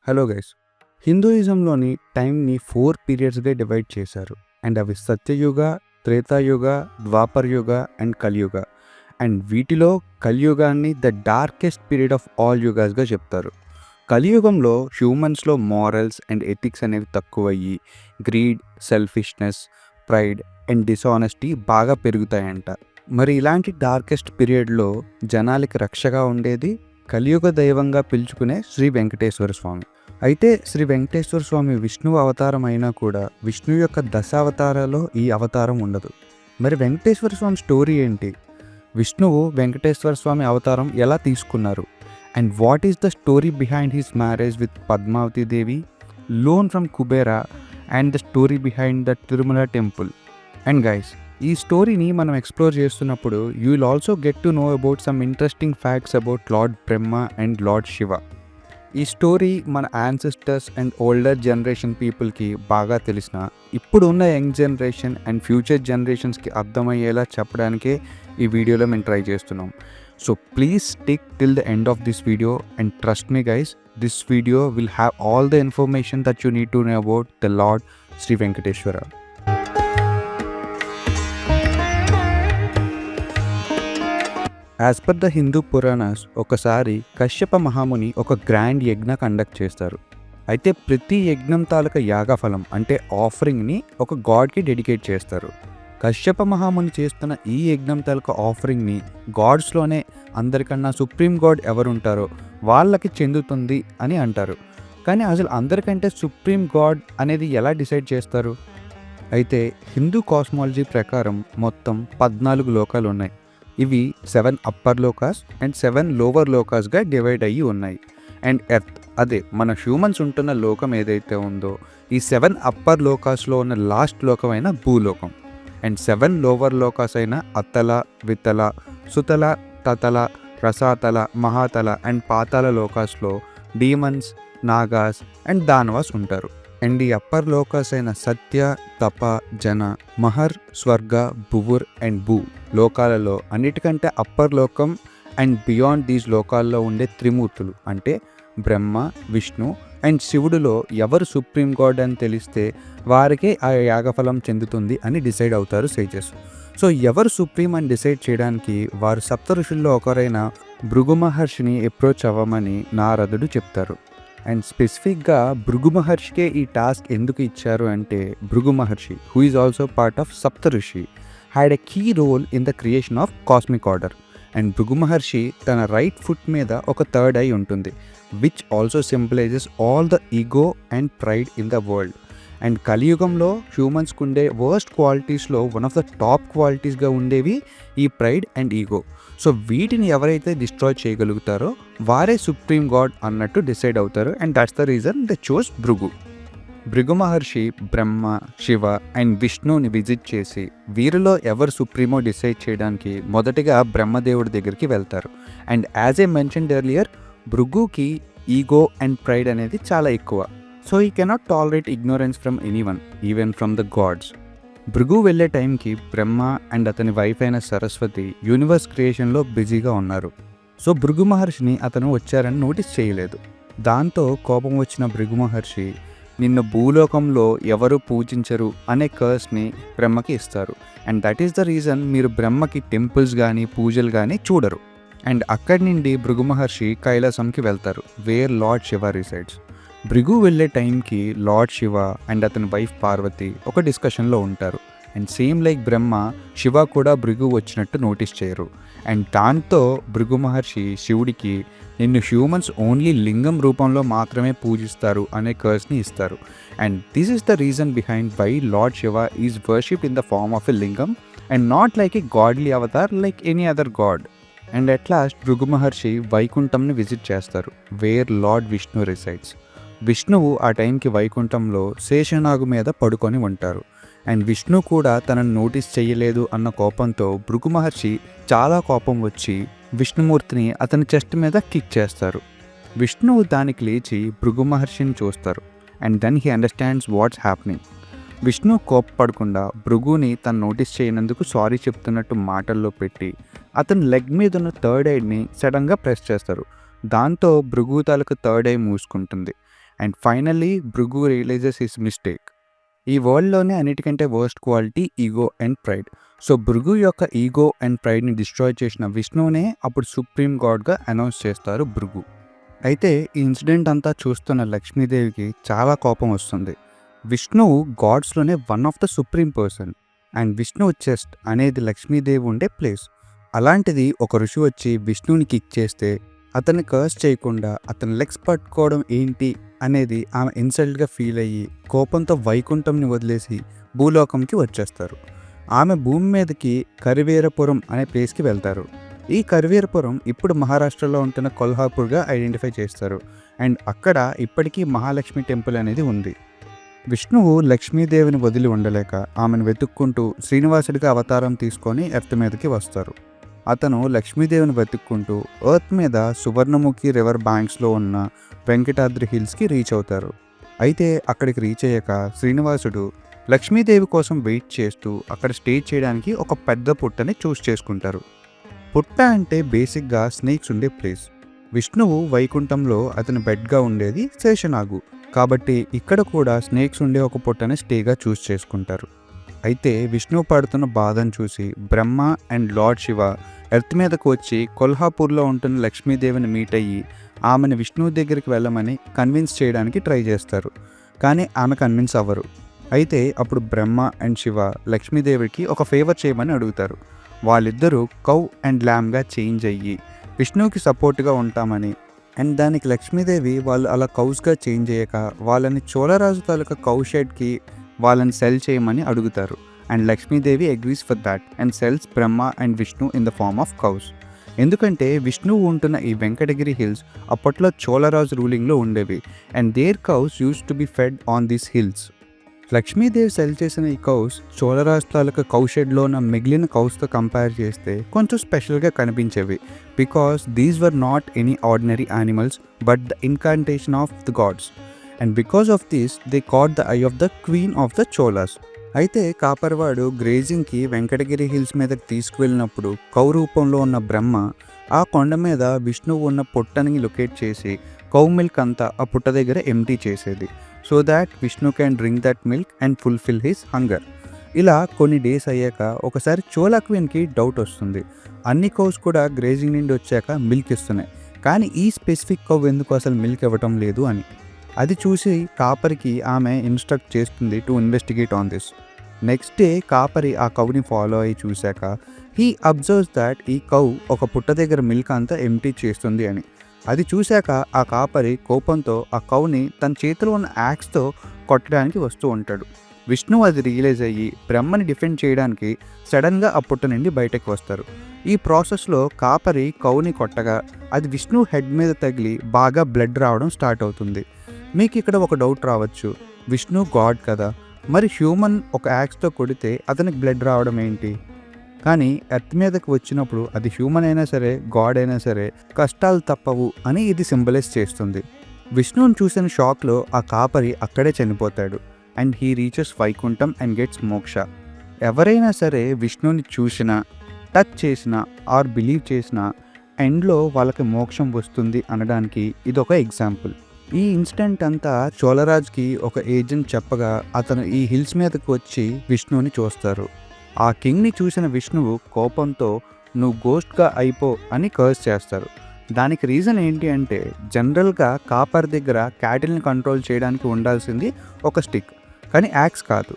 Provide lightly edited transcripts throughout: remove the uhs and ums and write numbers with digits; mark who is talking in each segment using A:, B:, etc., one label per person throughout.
A: Hello guys. హిందూయిజంలోని టైంని 4 పీరియడ్స్‌గా divide చేశారు. And అవి సత్యయుగ, త్రేతాయుగ, ద్వాపరయుగ అండ్ కలియుగ. అండ్ వీటిలో కలియుగాన్ని the darkest period of all యుగాస్‌గా చెప్తారు. కలియుగంలో హ్యూమన్స్‌లో మోరల్స్ అండ్ ఎథిక్స్ అనేవి తక్కువయ్యి greed, selfishness, pride and dishonesty బాగా పెరుగుతాయంట. మరి ఇలాంటి డార్కెస్ట్ పీరియడ్‌లో జనాలకి రక్షగా ఉండేది కలియుగ దైవంగా పిలుచుకునే శ్రీ వెంకటేశ్వర స్వామి. అయితే శ్రీ వెంకటేశ్వర స్వామి విష్ణువు అవతారం అయినా కూడా విష్ణువు యొక్క దశావతారాల్లో ఈ అవతారం ఉండదు. మరి వెంకటేశ్వర స్వామి స్టోరీ ఏంటి? విష్ణువు వెంకటేశ్వర స్వామి అవతారం ఎలా తీసుకున్నారు? And what is the story behind his marriage with Padmavati Devi, loan from Kubera and the story behind the Tirumala temple. And guys, ఈ స్టోరీని మనం ఎక్స్ప్లోర్ చేస్తున్నప్పుడు you will also get to know about some interesting facts about lord Brahma and lord Shiva. ఈ story మన ancestors and older generation పీపుల్కి బాగా తెలిసిన ఇప్పుడు ఉన్న యంగ్ జనరేషన్ అండ్ ఫ్యూచర్ జనరేషన్స్కి అర్థమయ్యేలా చెప్పడానికే ఈ వీడియోలో మేము ట్రై చేస్తున్నాం. So please stick till the end of this video and trust me guys, this video will have all the information that you need to know about the lord Shri Venkateswara. As per the Hindu Puranas, ఒకసారి కశ్యప మహాముని ఒక grand యజ్ఞ conduct చేస్తారు. అయితే ప్రతి యజ్ఞం తాలూకా యాగఫలం అంటే ఆఫరింగ్ని ఒక గాడ్కి dedicate చేస్తారు. కశ్యప మహాముని చేస్తున్న ఈ యజ్ఞం తాలూకా ఆఫరింగ్ని గాడ్స్లోనే అందరికన్నా సుప్రీం గాడ్ ఎవరుంటారో వాళ్ళకి చెందుతుంది అని అంటారు. కానీ అసలు అందరికంటే సుప్రీం గాడ్ అనేది ఎలా డిసైడ్ చేస్తారు? అయితే హిందూ కాస్మాలజీ ప్రకారం మొత్తం 14 లోకాలు ఉన్నాయి. ఇవి 7 అప్పర్ లోకాస్ అండ్ 7 లోవర్ లోకాస్గా డివైడ్ అయ్యి ఉన్నాయి. అండ్ ఎర్త్, అదే మన హ్యూమన్స్ ఉంటున్న లోకం ఏదైతే ఉందో, ఈ 7 అప్పర్ లోకాస్లో ఉన్న లాస్ట్ లోకమైన భూలోకం. అండ్ 7 లోవర్ లోకాస్ అయిన అతల, వితల, సుతల, తతల, రసాతల, మహాతల అండ్ పాతాల లోకాస్లో డీమన్స్, నాగాస్ అండ్ దానవాస్ ఉంటారు. అండ్ ఈ అప్పర్ లోకాస్ అయిన సత్య, తప, జన, మహర్, స్వర్గ, భువుర్ అండ్ భూ లోకాలలో అన్నిటికంటే అప్పర్ లోకం అండ్ బియాండ్ దీస్ లోకాల్లో ఉండే త్రిమూర్తులు అంటే బ్రహ్మ, విష్ణు అండ్ శివుడులో ఎవరు సుప్రీం గాడ్ అని తెలిస్తే వారికే ఆ యాగఫలం చెందుతుంది అని డిసైడ్ అవుతారు సేజెస్. సో ఎవరు సుప్రీం అని డిసైడ్ చేయడానికి వారు సప్త ఋషుల్లో ఒకరైన భృగు మహర్షిని అప్రోచ్ అవ్వమని నారదుడు చెప్తారు. అండ్ స్పెసిఫిక్గా భృగు మహర్షికే ఈ టాస్క్ ఎందుకు ఇచ్చారు అంటే, Bhrigu Maharshi who is also part of Sapta Rishi had a key role in the creation of cosmic order. And Bhrigu Maharshi తన రైట్ ఫుట్ మీద ఒక థర్డ్ ఐ ఉంటుంది, which also symbolises all the ego and pride in the world. And కలియుగంలో హ్యూమన్స్కి ఉండే worst క్వాలిటీస్లో one of the top క్వాలిటీస్గా ఉండేవి ఈ ప్రైడ్ అండ్ ఈగో. సో వీటిని ఎవరైతే డిస్ట్రాయ్ చేయగలుగుతారో వారే సుప్రీం గాడ్ అన్నట్టు డిసైడ్ అవుతారు. And that's the reason they chose Bhrigu. Bhrigu Maharshi Brahma, Shiva and విష్ణుని విజిట్ చేసి వీరిలో ఎవరు సుప్రీమో డిసైడ్ చేయడానికి మొదటిగా బ్రహ్మదేవుడి దగ్గరికి వెళ్తారు. And as I mentioned earlier, భృగుకి ఈగో అండ్ ప్రైడ్ అనేది చాలా ఎక్కువ. So he cannot tolerate ignorance from anyone, even from the gods. Bhrigu వెళ్ళే టైంకి బ్రహ్మ అండ్ అతని వైఫ్ అయిన సరస్వతి యూనివర్స్ క్రియేషన్లో బిజీగా ఉన్నారు. సో భృగు మహర్షిని అతను వచ్చారని నోటీస్ చేయలేదు. దాంతో కోపం వచ్చిన భృగు మహర్షి నిన్ను భూలోకంలో ఎవరు పూజించరు అనే కర్స్ని బ్రహ్మకి ఇస్తారు. And that is the reason మీరు బ్రహ్మకి టెంపుల్స్ కానీ పూజలు కానీ చూడరు. అండ్ అక్కడి నుండి భృగు మహర్షి కైలాసంకి వెళ్తారు, where lord Shiva resides. Bhrigu వెళ్ళే టైంకి లార్డ్ శివ అండ్ అతని వైఫ్ పార్వతి ఒక డిస్కషన్లో ఉంటారు. And same like Brahma, Shiva కూడా భృగు వచ్చినట్టు నోటీస్ చేయరు. అండ్ దాంతో భృగు మహర్షి శివుడికి నిన్ను హ్యూమన్స్ ఓన్లీ లింగం రూపంలో మాత్రమే పూజిస్తారు అనే కర్స్ని ఇస్తారు. And this is the reason behind why lord Shiva is worshipped in the form of a lingam and not like a godly avatar like any other god. And at last Bhrigu Maharshi వైకుంఠంని విజిట్ చేస్తారు, where lord Vishnu resides. విష్ణువు ఆ టైంకి వైకుంఠంలో శేషనాగు మీద పడుకొని ఉంటారు. And Vishnu కూడా తనను నోటీస్ చేయలేదు అన్న కోపంతో భృగు మహర్షి చాలా కోపం వచ్చి విష్ణుమూర్తిని అతని చెస్ట్ మీద కిక్ చేస్తారు. విష్ణువు దానికి లేచి భృగు మహర్షిని చూస్తారు. And then he understands what's happening. Vishnu కోప్పడకుండా భృగుని తను నోటీస్ చేయనందుకు సారీ చెప్తున్నట్టు మాటల్లో పెట్టి అతని లెగ్ మీద ఉన్న థర్డ్ ఐని సడన్గా ప్రెస్ చేస్తారు. దాంతో భృగు తాలూకు థర్డ్ ఐ మూసుకుంటుంది. And finally Bhrigu realises his mistake. ఈ వరల్డ్‌లోనే అన్నిటికంటే worst quality ego and pride. So Bhrigu యొక్క ఈగో అండ్ ప్రైడ్‌ని డిస్ట్రాయ్ చేసిన విష్ణువునే అప్పుడు సుప్రీం గాడ్‌గా అనౌన్స్ చేస్తారు భృగు. అయితే ఈ ఇన్సిడెంట్ అంతా చూస్తున్న లక్ష్మీదేవికి చాలా కోపం వస్తుంది. విష్ణువు గాడ్స్‌లోనే one of the supreme person and విష్ణువు చెస్ట్ అనేది లక్ష్మీదేవి ఉండే ప్లేస్. అలాంటిది ఒక ఋషి వచ్చి విష్ణువుని కిక్ చేస్తే అతన్ని కర్స్ చేయకుండా అతని లెగ్స్ పట్టుకోవడం ఏంటి అనేది ఆమె ఇన్సల్ట్గా ఫీల్ అయ్యి కోపంతో వైకుంఠంని వదిలేసి భూలోకంకి వచ్చేస్తారు. ఆమె భూమి మీదకి కరివేరపురం అనే ప్లేస్కి వెళ్తారు. ఈ కరివేరపురం ఇప్పుడు మహారాష్ట్రలో ఉంటున్న కొల్హాపూర్గా ఐడెంటిఫై చేస్తారు. అండ్ అక్కడ ఇప్పటికీ మహాలక్ష్మి టెంపుల్ అనేది ఉంది. విష్ణువు లక్ష్మీదేవిని వదిలి ఉండలేక ఆమెను వెతుక్కుంటూ శ్రీనివాసుడిగా అవతారం తీసుకొని ఎర్త్ మీదకి వస్తారు. అతను లక్ష్మీదేవిని వెతుక్కుంటూ ఎర్త్ మీద సువర్ణముఖి రివర్ బ్యాంక్స్లో ఉన్న వెంకటాద్రి హిల్స్కి రీచ్ అవుతారు. అయితే అక్కడికి రీచ్ అయ్యాక శ్రీనివాసుడు లక్ష్మీదేవి కోసం వెయిట్ చేస్తూ అక్కడ స్టే చేయడానికి ఒక పెద్ద పుట్టని చూస్ చేసుకుంటారు. పుట్ట అంటే బేసిక్గా స్నేక్స్ ఉండే ప్లేస్. విష్ణువు వైకుంఠంలో అతని బెడ్గా ఉండేది శేషనాగు, కాబట్టి ఇక్కడ కూడా స్నేక్స్ ఉండే ఒక పుట్టని స్టేగా చూస్ చేసుకుంటారు. అయితే విష్ణువు పడుతున్న బాధను చూసి బ్రహ్మ అండ్ లార్డ్ శివ ఎర్త్ మీదకు వచ్చి కొల్హాపూర్లో ఉంటున్న లక్ష్మీదేవిని మీట్ అయ్యి ఆమెను విష్ణువు దగ్గరికి వెళ్ళమని కన్విన్స్ చేయడానికి ట్రై చేస్తారు. కానీ ఆమె కన్విన్స్ అవ్వరు. అయితే అప్పుడు బ్రహ్మ అండ్ శివ లక్ష్మీదేవికి ఒక ఫేవర్ చేయమని అడుగుతారు. వాళ్ళిద్దరూ కౌ అండ్ ల్యామ్గా చేంజ్ అయ్యి విష్ణువుకి సపోర్ట్గా ఉంటామని అండ్ దానికి లక్ష్మీదేవి వాళ్ళు అలా కౌస్గా చేంజ్ అయ్యాక వాళ్ళని చోళరాజు తాలూకా కౌ షెడ్కి వాళ్ళని సెల్ చేయమని అడుగుతారు. And Lakshmidevi agrees for that and sells Brahma and Vishnu in the form of cows. ఎందుకంటే విష్ణువు ఉంటున్న ఈ వెంకటగిరి హిల్స్ అప్పట్లో చోళరాజు రూలింగ్లో ఉండేవి and there cows use to be fed on these hills. Lakshmidevi sell చేసిన ఈ కౌస్ చోళరాజు తాలూకా కౌ షెడ్లో ఉన్న మిగిలిన కౌస్తో కంపేర్ చేస్తే కొంచెం స్పెషల్గా కనిపించేవి. Because these were not any ordinary animals but the incantation of the gods. And because of this they caught the eye of the queen of the Cholas. అయితే కాపర్వాడు గ్రేజింగ్కి వెంకటగిరి హిల్స్ మీదకి తీసుకువెళ్ళినప్పుడు కౌ రూపంలో ఉన్న బ్రహ్మ ఆ కొండ మీద విష్ణువు ఉన్న పుట్టని లొకేట్ చేసి కౌ మిల్క్ అంతా ఆ పుట్ట దగ్గర ఎంటీ చేసేది. So that Vishnu can drink that milk and fulfil his hunger. ఇలా కొన్ని డేస్ అయ్యాక ఒకసారి చోళా క్వీన్కి డౌట్ వస్తుంది. అన్ని కౌస్ కూడా గ్రేజింగ్ నుండి వచ్చాక మిల్క్ ఇస్తున్నాయి, కానీ ఈ స్పెసిఫిక్ కౌ ఎందుకు అసలు మిల్క్ ఇవ్వటం లేదు అని. అది చూసి కాపరికి ఆమె ఇన్స్ట్రక్ట్ చేస్తుంది to investigate on this. Next day కాపరి ఆ కౌని ఫాలో అయ్యి చూశాక హీ అబ్జర్వ్స్ దాట్ ఈ కౌ ఒక పుట్ట దగ్గర మిల్క్ అంతా ఎంటీ చేస్తుంది అని. అది చూశాక ఆ కాపరి కోపంతో ఆ కౌని తన చేతిలో ఉన్న యాక్స్తో కొట్టడానికి వస్తూ ఉంటాడు. విష్ణు అది రియలైజ్ అయ్యి బ్రహ్మని డిఫెండ్ చేయడానికి సడన్గా ఆ పుట్ట నుండి బయటకు వస్తారు. ఈ ప్రాసెస్లో కాపరి కౌని కొట్టగా అది విష్ణు హెడ్ మీద తగిలి బాగా బ్లడ్ రావడం స్టార్ట్ అవుతుంది. మీకు ఇక్కడ ఒక డౌట్ రావచ్చు, విష్ణు గాడ్ కదా, మరి హ్యూమన్ ఒక యాక్స్తో కొడితే అతనికి బ్లడ్ రావడం ఏంటి? కానీ ఎర్త్ మీదకి వచ్చినప్పుడు అది హ్యూమన్ అయినా సరే గాడ్ అయినా సరే కష్టాలు తప్పవు అని ఇది సింబలైజ్ చేస్తుంది. విష్ణువుని చూసిన షాక్లో ఆ కాపరి అక్కడే చనిపోతాడు and he reaches Vaikuntham and gets మోక్ష. ఎవరైనా సరే విష్ణువుని చూసినా టచ్ చేసినా ఆర్ బిలీవ్ చేసినా ఎండ్లో వాళ్ళకి మోక్షం వస్తుంది అనడానికి ఇదొక ఎగ్జాంపుల్. ఈ ఇన్సిడెంట్ అంతా చోళరాజ్కి ఒక ఏజెంట్ చెప్పగా అతను ఈ హిల్స్ మీదకి వచ్చి విష్ణువుని చూస్తారు. ఆ కింగ్ని చూసిన విష్ణువు కోపంతో నువ్వు గోస్ట్గా అయిపో అని కర్స్ చేస్తారు. దానికి రీజన్ ఏంటి అంటే జనరల్గా కాపర్ దగ్గర క్యాటిల్ని కంట్రోల్ చేయడానికి ఉండాల్సింది ఒక స్టిక్, కానీ యాక్స్ కాదు.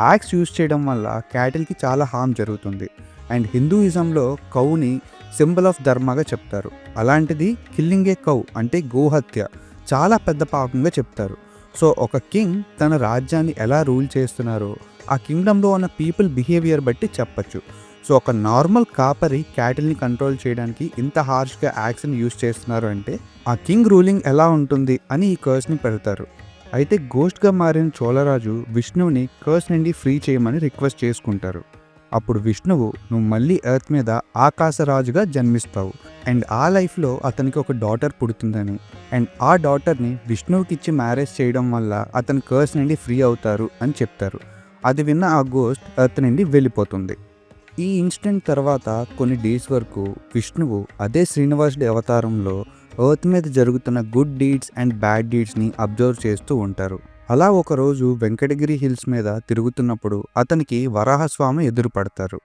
A: యాక్స్ యూజ్ చేయడం వల్ల క్యాటిల్కి చాలా హార్మ్ జరుగుతుంది. అండ్ హిందూయిజంలో కౌని సింబల్ ఆఫ్ ధర్మగా చెప్తారు. అలాంటిది కిల్లింగ్ ఏ కౌ అంటే గోహత్య చాలా పెద్ద పాపంగా చెప్తారు. సో ఒక కింగ్ తన రాజ్యాన్ని ఎలా రూల్ చేస్తున్నారో ఆ కింగ్డమ్లో ఉన్న పీపుల్ బిహేవియర్ బట్టి చెప్పచ్చు. సో ఒక నార్మల్ కాపరి క్యాటిల్ని కంట్రోల్ చేయడానికి ఇంత హార్ష్గా యాక్స్ని యూజ్ చేస్తున్నారు అంటే ఆ కింగ్ రూలింగ్ ఎలా ఉంటుంది అని ఈ కర్స్ని పెడతారు. అయితే గోస్ట్గా మారిన చోళరాజు విష్ణువుని కర్స్ నుండి ఫ్రీ చేయమని రిక్వెస్ట్ చేసుకుంటారు. అప్పుడు విష్ణువు నువ్వు మళ్ళీ ఎర్త్ మీద ఆకాశరాజుగా జన్మిస్తావు అండ్ ఆ లైఫ్లో అతనికి ఒక డాటర్ పుడుతుందని అండ్ ఆ డాటర్ని విష్ణువుకి ఇచ్చి మ్యారేజ్ చేయడం వల్ల అతని కర్స్ నుండి ఫ్రీ అవుతారు అని చెప్తారు. అది విన్న ఆ గోస్ట్ ఎర్త్ నుండి వెళ్ళిపోతుంది. ఈ ఇన్సిడెంట్ తర్వాత కొన్ని డేస్ వరకు విష్ణువు అదే శ్రీనివాసుడి అవతారంలో ఎర్త్ మీద జరుగుతున్న గుడ్ డీడ్స్ అండ్ బ్యాడ్ డీడ్స్ని అబ్జర్వ్ చేస్తూ ఉంటారు. అలా ఒకరోజు వెంకటగిరి హిల్స్ మీద తిరుగుతున్నప్పుడు అతనికి వరాహస్వామి ఎదురుపడతారు.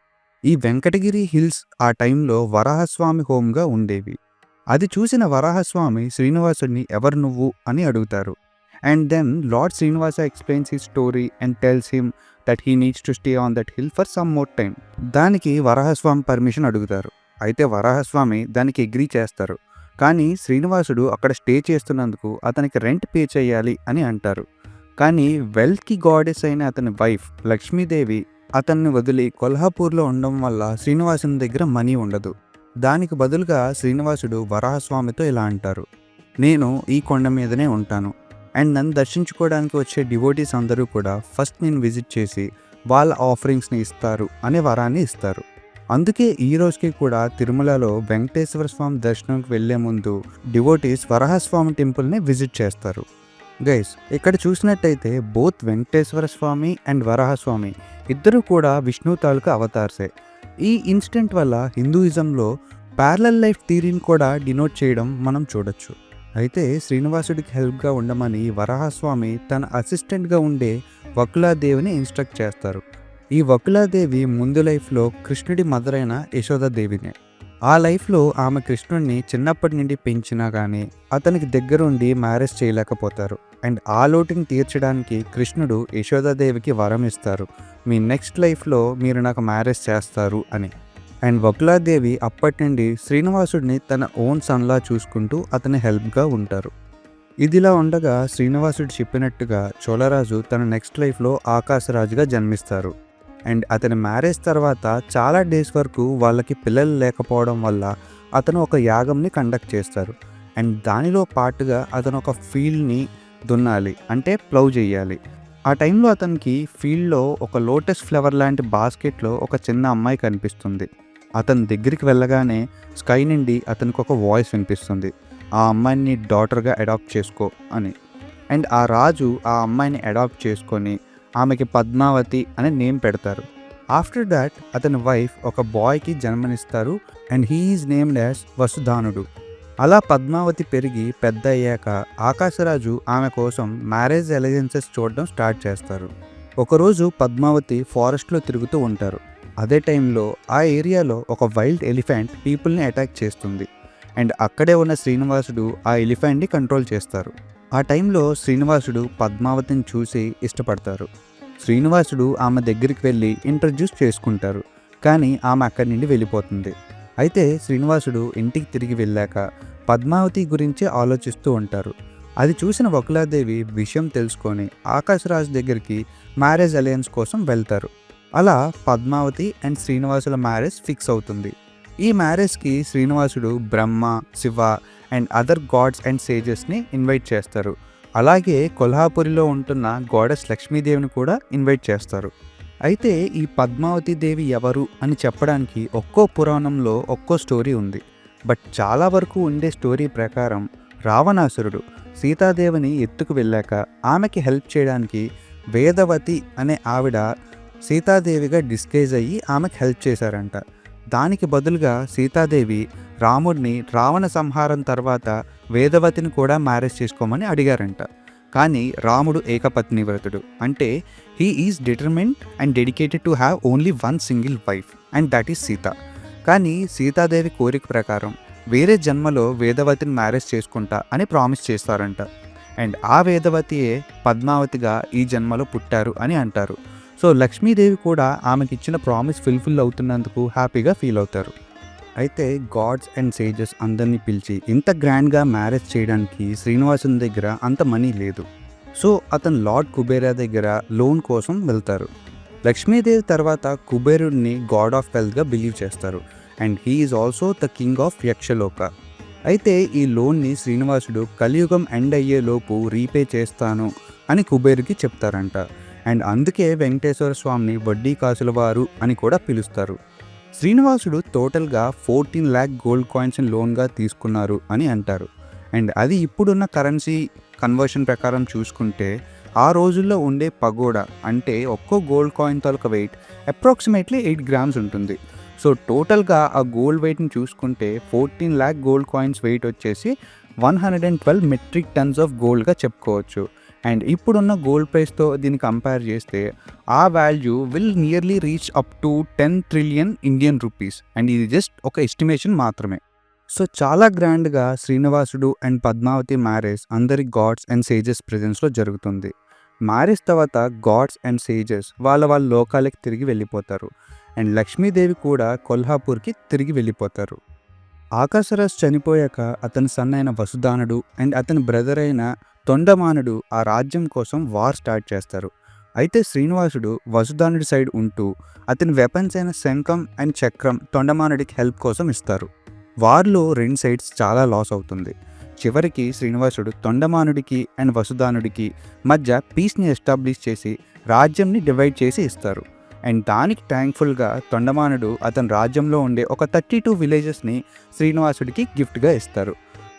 A: ఈ వెంకటగిరి హిల్స్ ఆ టైంలో వరాహస్వామి హోమ్గా ఉండేవి. అది చూసిన వరాహస్వామి శ్రీనివాసుడిని ఎవరు నువ్వు అని అడుగుతారు. And then lord Srinivasa explains his story and tells him that he needs to stay on that hill for some more time. దానికి వరాహస్వామి పర్మిషన్ అడుగుతారు. అయితే వరాహస్వామి దానికి అగ్రీ చేస్తారు. కానీ శ్రీనివాసుడు అక్కడ స్టే చేస్తున్నందుకు అతనికి రెంట్ పే చేయాలి అని అంటారు. కానీ వెల్త్కి గాడెస్ అయిన అతని వైఫ్ లక్ష్మీదేవి అతన్ని వదిలి కొల్హాపూర్లో ఉండడం వల్ల శ్రీనివాసుని దగ్గర మనీ ఉండదు. దానికి బదులుగా శ్రీనివాసుడు వరాహస్వామితో ఇలా అంటారు, నేను ఈ కొండ మీదనే ఉంటాను అండ్ నన్ను దర్శించుకోవడానికి వచ్చే డివోటీస్ అందరూ కూడా ఫస్ట్ నేను విజిట్ చేసి వాళ్ళ ఆఫరింగ్స్ని ఇస్తారు అనే వరాన్ని ఇస్తారు. అందుకే ఈ రోజుకి కూడా తిరుమలలో వెంకటేశ్వర స్వామి దర్శనంకి వెళ్లే ముందు డివోటీస్ వరాహస్వామి టెంపుల్ని విజిట్ చేస్తారు. గైస్, ఇక్కడ చూసినట్టయితే బోత్ వెంకటేశ్వర స్వామి అండ్ వరాహస్వామి ఇద్దరు కూడా విష్ణు తాలూకా అవతార్సే. ఈ ఇన్సిడెంట్ వల్ల హిందూయిజంలో ప్యారలల్ లైఫ్ థియరీని కూడా డినోట్ చేయడం మనం చూడొచ్చు. అయితే శ్రీనివాసుడికి హెల్ప్గా ఉండమని వరాహస్వామి తన అసిస్టెంట్గా ఉండే వకులాదేవిని ఇన్స్ట్రక్ట్ చేస్తారు. ఈ వకులాదేవి ముందు లైఫ్లో కృష్ణుడి మదర్ అయిన యశోదాదేవినే. ఆ లైఫ్లో ఆమె కృష్ణుడిని చిన్నప్పటి నుండి పెంచినా కానీ అతనికి దగ్గరుండి మ్యారేజ్ చేయలేకపోతారు. అండ్ ఆ లోటుని తీర్చడానికి కృష్ణుడు యశోదాదేవికి వరం ఇస్తారు, మీ నెక్స్ట్ లైఫ్లో మీరు నాకు మ్యారేజ్ చేస్తారు అని. అండ్ వకులాదేవి అప్పటి నుండి శ్రీనివాసుడిని తన ఓన్ సన్లా చూసుకుంటూ అతని హెల్ప్గా ఉంటారు. ఇదిలా ఉండగా శ్రీనివాసుడు చెప్పినట్టుగా చోళరాజు తన నెక్స్ట్ లైఫ్లో ఆకాశరాజుగా జన్మిస్తారు. అండ్ అతని మ్యారేజ్ తర్వాత చాలా డేస్ వరకు వాళ్ళకి పిల్లలు లేకపోవడం వల్ల అతను ఒక యాగంని కండక్ట్ చేస్తారు. అండ్ దానిలో పాటుగా అతను ఒక ఫీల్డ్ని దున్నాలి, అంటే ప్లౌ చేయాలి. ఆ టైంలో అతనికి ఫీల్డ్లో ఒక లోటస్ ఫ్లవర్ లాంటి బాస్కెట్లో ఒక చిన్న అమ్మాయి కనిపిస్తుంది. అతని దగ్గరికి వెళ్ళగానే స్కై నుండి అతనికి ఒక వాయిస్ వినిపిస్తుంది, ఆ అమ్మాయిని డాటర్గా అడాప్ట్ చేసుకో అని. అండ్ ఆ రాజు ఆ అమ్మాయిని అడాప్ట్ చేసుకొని ఆమెకి పద్మావతి అనే నేమ్ పెడతారు. ఆఫ్టర్ దాట్ అతని వైఫ్ ఒక బాయ్కి జన్మనిస్తారు and he is named as వసుధానుడు. అలా పద్మావతి పెరిగి పెద్ద అయ్యాక ఆకాశరాజు ఆమె కోసం మ్యారేజ్ అలయన్సెస్ చూడడం స్టార్ట్ చేస్తారు. ఒకరోజు పద్మావతి ఫారెస్ట్లో తిరుగుతూ ఉంటారు. అదే టైంలో ఆ ఏరియాలో ఒక వైల్డ్ ఎలిఫెంట్ పీపుల్ని అటాక్ చేస్తుంది. అండ్ అక్కడే ఉన్న శ్రీనివాసుడు ఆ ఎలిఫెంట్ని కంట్రోల్ చేస్తారు. ఆ టైంలో శ్రీనివాసుడు పద్మావతిని చూసి ఇష్టపడతారు. శ్రీనివాసుడు ఆమె దగ్గరికి వెళ్ళి ఇంట్రడ్యూస్ చేసుకుంటారు. కానీ ఆమె అక్కడి నుండి వెళ్ళిపోతుంది. అయితే శ్రీనివాసుడు ఇంటికి తిరిగి వెళ్ళాక పద్మావతి గురించి ఆలోచిస్తూ ఉంటారు. అది చూసిన వకులాదేవి విషయం తెలుసుకొని ఆకాశరాజు దగ్గరికి మ్యారేజ్ అలయన్స్ కోసం వెళ్తారు. అలా పద్మావతి అండ్ శ్రీనివాసుల మ్యారేజ్ ఫిక్స్ అవుతుంది. ఈ మ్యారేజ్కి శ్రీనివాసుడు Brahma, Shiva and other gods and సేజెస్ని ఇన్వైట్ చేస్తారు. అలాగే కొల్హాపురిలో ఉంటున్న గాడెస్ లక్ష్మీదేవిని కూడా ఇన్వైట్ చేస్తారు. అయితే ఈ పద్మావతి దేవి ఎవరు అని చెప్పడానికి ఒక్కో పురాణంలో ఒక్కో స్టోరీ ఉంది. బట్ చాలా వరకు ఉండే స్టోరీ ప్రకారం రావణాసురుడు సీతాదేవిని ఎత్తుకు వెళ్ళాక ఆమెకి హెల్ప్ చేయడానికి వేదవతి అనే ఆవిడ సీతాదేవిగా డిస్గైజ్ అయ్యి ఆమెకు హెల్ప్ చేశారంట. దానికి బదులుగా సీతాదేవి రాముడిని రావణ సంహారం తర్వాత వేదవతిని కూడా మ్యారేజ్ చేసుకోమని అడిగారంట. కానీ రాముడు ఏకపత్ని వ్రతుడు, అంటే he is determined and dedicated to have only one single wife and that is Sita. కానీ సీతాదేవి కోరిక ప్రకారం వేరే జన్మలో వేదవతిని మ్యారేజ్ చేసుకుంటా అని ప్రామిస్ చేస్తారంట. అండ్ ఆ వేదవతియే పద్మావతిగా ఈ జన్మలో పుట్టారు అని అంటారు. సో లక్ష్మీదేవి కూడా ఆమెకి ఇచ్చిన ప్రామిస్ ఫుల్ఫిల్ అవుతున్నందుకు హ్యాపీగా ఫీల్ అవుతారు. అయితే గాడ్స్ అండ్ సేజెస్ అందరినీ పిలిచి ఇంత గ్రాండ్గా మ్యారేజ్ చేయడానికి శ్రీనివాసుని దగ్గర అంత మనీ లేదు. సో అతను లార్డ్ కుబేరా దగ్గర లోన్ కోసం వెళ్తారు. లక్ష్మీదేవి తర్వాత కుబేరుడిని గాడ్ ఆఫ్ వెల్త్గా బిలీవ్ చేస్తారు. And he is also the king of Yakshaloka. అయితే ఈ లోన్ని శ్రీనివాసుడు కలియుగం ఎండ్ అయ్యేలోపు రీపే చేస్తాను అని కుబేరుకి చెప్తారంట. అండ్ అందుకే వెంకటేశ్వర స్వామిని వడ్డీ కాసుల వారు అని కూడా పిలుస్తారు. శ్రీనివాసుడు టోటల్గా 14 lakh గోల్డ్ కాయిన్స్ని లోన్గా తీసుకున్నారు అని అంటారు. అండ్ అది ఇప్పుడున్న కరెన్సీ కన్వర్షన్ ప్రకారం చూసుకుంటే ఆ రోజుల్లో ఉండే పగోడా, అంటే ఒక్కో గోల్డ్ కాయిన్ తాలూకా వెయిట్ అప్రాక్సిమేట్లీ 8 grams ఉంటుంది. సో టోటల్గా ఆ గోల్డ్ వెయిట్ని చూసుకుంటే 14 lakh గోల్డ్ కాయిన్స్ వెయిట్ వచ్చేసి 112 మెట్రిక్ టన్స్ ఆఫ్ గోల్డ్గా చెప్పుకోవచ్చు. అండ్ ఇప్పుడున్న గోల్డ్ ప్రైస్తో దీన్ని కంపేర్ చేస్తే ఆ value will nearly reach up to 10 trillion Indian rupees. And ఇది జస్ట్ ఒక ఎస్టిమేషన్ మాత్రమే. సో చాలా గ్రాండ్గా శ్రీనివాసుడు అండ్ పద్మావతి మ్యారేజ్ అందరి గాడ్స్ అండ్ సేజెస్ ప్రెజెన్స్లో జరుగుతుంది. మ్యారేజ్ తర్వాత గాడ్స్ అండ్ సేజెస్ వాళ్ళ లోకాలకి తిరిగి వెళ్ళిపోతారు. అండ్ లక్ష్మీదేవి కూడా కొల్హాపూర్కి తిరిగి వెళ్ళిపోతారు. ఆకాశరాజ్ చనిపోయాక అతని సన్ అయిన వసుదానుడు అండ్ అతని బ్రదర్ అయిన తొండమానుడు ఆ రాజ్యం కోసం వార్ స్టార్ట్ చేస్తారు. అయితే శ్రీనివాసుడు వసుదానుడి సైడ్ ఉంటూ అతని వెపన్స్ అయిన శంఖం అండ్ చక్రం తొండమానుడికి హెల్ప్ కోసం ఇస్తారు. వార్లో 2 సైడ్స్ చాలా లాస్ అవుతుంది. చివరికి శ్రీనివాసుడు తొండమానుడికి అండ్ వసుదానుడికి మధ్య పీస్ని ఎస్టాబ్లిష్ చేసి రాజ్యంని డివైడ్ చేసి ఇస్తారు. అండ్ దానికి థ్యాంక్ఫుల్గా తొండమానుడు అతని రాజ్యంలో ఉండే ఒక 32 విలేజెస్ని శ్రీనివాసుడికి గిఫ్ట్గా ఇస్తారు.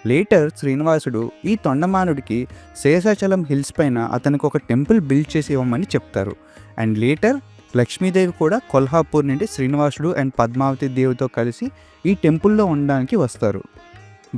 A: లేటర్ శ్రీనివాసుడు ఈ తొండమానుడికి శేషాచలం హిల్స్ పైన అతనికి ఒక టెంపుల్ బిల్డ్ చేసి ఇవ్వమని చెప్తారు. అండ్ లేటర్ లక్ష్మీదేవి కూడా కొల్హాపూర్ నుండి శ్రీనివాసుడు అండ్ పద్మావతి దేవితో కలిసి ఈ టెంపుల్లో ఉండడానికి వస్తారు.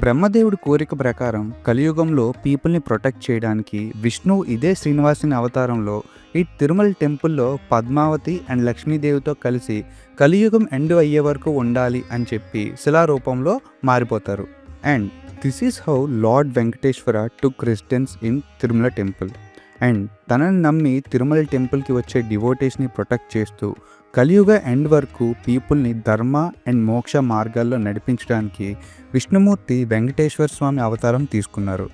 A: బ్రహ్మదేవుడి కోరిక ప్రకారం కలియుగంలో పీపుల్ని ప్రొటెక్ట్ చేయడానికి విష్ణువు ఇదే శ్రీనివాసుని అవతారంలో ఈ తిరుమల టెంపుల్లో పద్మావతి అండ్ లక్ష్మీదేవితో కలిసి కలియుగం ఎండ్ అయ్యే వరకు ఉండాలి అని చెప్పి శిలారూపంలో మారిపోతారు. And this is how lord Venkateswara took residence in Tirumala temple. And తనని నమ్మి తిరుమల టెంపుల్కి వచ్చే డివోటీస్ని ప్రొటెక్ట్ చేస్తూ కలియుగ ఎండ్ వరకు పీపుల్ని ధర్మ అండ్ మోక్ష మార్గాల్లో నడిపించడానికి విష్ణుమూర్తి వెంకటేశ్వర స్వామి అవతారం తీసుకున్నారు.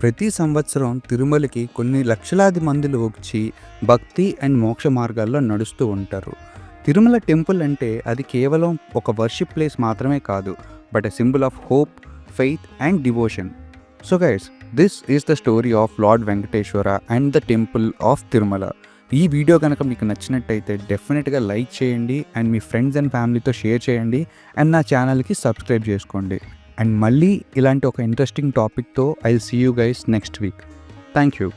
A: ప్రతి సంవత్సరం తిరుమలకి కొన్ని లక్షలాది మందిలు వచ్చి భక్తి అండ్ మోక్ష మార్గాల్లో నడుస్తూ ఉంటారు. తిరుమల టెంపుల్ అంటే అది కేవలం ఒక వర్షిప్ ప్లేస్ మాత్రమే కాదు, but a symbol of hope, faith and devotion. So guys, this is the story of lord Venkateswara and the temple of Tirumala. ఈ వీడియో కనుక మీకు నచ్చినట్టయితే డెఫినెట్గా లైక్ చేయండి అండ్ మీ ఫ్రెండ్స్ అండ్ ఫ్యామిలీతో షేర్ చేయండి అండ్ నా ఛానల్కి సబ్స్క్రైబ్ చేసుకోండి. అండ్ మళ్ళీ ఇలాంటి ఒక ఇంట్రెస్టింగ్ టాపిక్తో I will see you guys next week. Thank you.